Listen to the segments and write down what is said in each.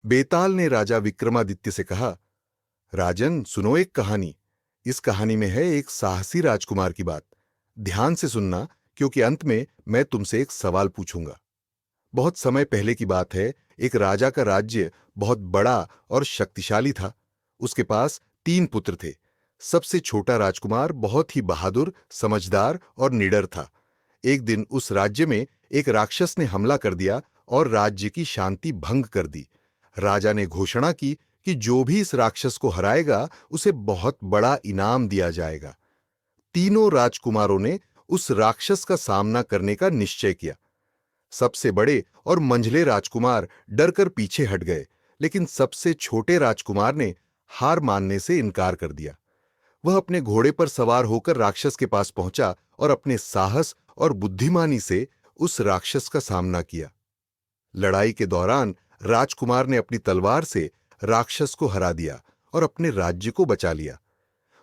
बेताल ने राजा विक्रमादित्य से कहा, राजन सुनो एक कहानी। इस कहानी में है एक साहसी राजकुमार की बात। ध्यान से सुनना, क्योंकि अंत में मैं तुमसे एक सवाल पूछूंगा। बहुत समय पहले की बात है। एक राजा का राज्य बहुत बड़ा और शक्तिशाली था। उसके पास 3 पुत्र थे। सबसे छोटा राजकुमार बहुत ही बहादुर, समझदार और निडर था। एक दिन उस राज्य में एक राक्षस ने हमला कर दिया और राज्य की शांति भंग कर दी। राजा ने घोषणा की कि जो भी इस राक्षस को हराएगा उसे बहुत बड़ा इनाम दिया जाएगा। तीनों राजकुमारों ने उस राक्षस का सामना करने का निश्चय किया। सबसे बड़े और मंझले राजकुमार डरकर पीछे हट गए, लेकिन सबसे छोटे राजकुमार ने हार मानने से इनकार कर दिया। वह अपने घोड़े पर सवार होकर राक्षस के पास पहुंचा और अपने साहस और बुद्धिमानी से उस राक्षस का सामना किया। लड़ाई के दौरान राजकुमार ने अपनी तलवार से राक्षस को हरा दिया और अपने राज्य को बचा लिया।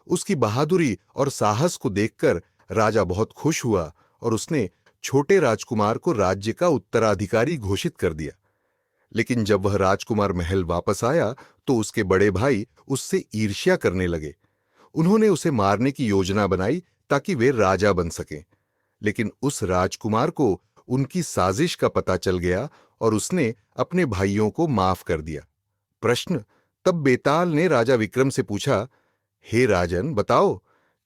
उसकी बहादुरी और साहस को देखकर राजा बहुत खुश हुआ और उसने छोटे राजकुमार को राज्य का उत्तराधिकारी घोषित कर दिया। लेकिन जब वह राजकुमार महल वापस आया तो उसके बड़े भाई उससे ईर्ष्या करने लगे। उन्होंने उसे मारने की योजना बनाई ताकि वे राजा बन सकें। लेकिन उस राजकुमार को उनकी साजिश का पता चल गया और उसने अपने भाइयों को माफ कर दिया। प्रश्न। तब बेताल ने राजा विक्रम से पूछा, हे राजन बताओ,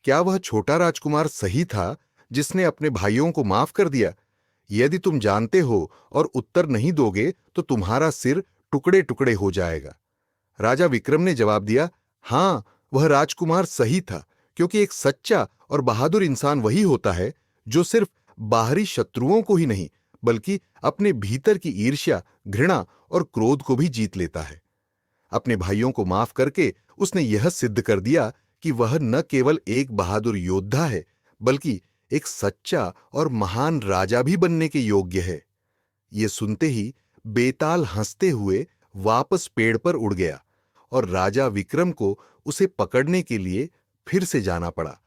क्या वह छोटा राजकुमार सही था जिसने अपने भाइयों को माफ कर दिया? यदि तुम जानते हो और उत्तर नहीं दोगे तो तुम्हारा सिर टुकड़े टुकड़े हो जाएगा। राजा विक्रम ने जवाब दिया, हां, वह राजकुमार सही था, क्योंकि एक सच्चा और बहादुर इंसान वही होता है जो सिर्फ बाहरी शत्रुओं को ही नहीं बल्कि अपने भीतर की ईर्ष्या, घृणा और क्रोध को भी जीत लेता है। अपने भाइयों को माफ करके उसने यह सिद्ध कर दिया कि वह न केवल एक बहादुर योद्धा है बल्कि एक सच्चा और महान राजा भी बनने के योग्य है। ये सुनते ही बेताल हंसते हुए वापस पेड़ पर उड़ गया और राजा विक्रम को उसे पकड़ने के लिए फिर से जाना पड़ा।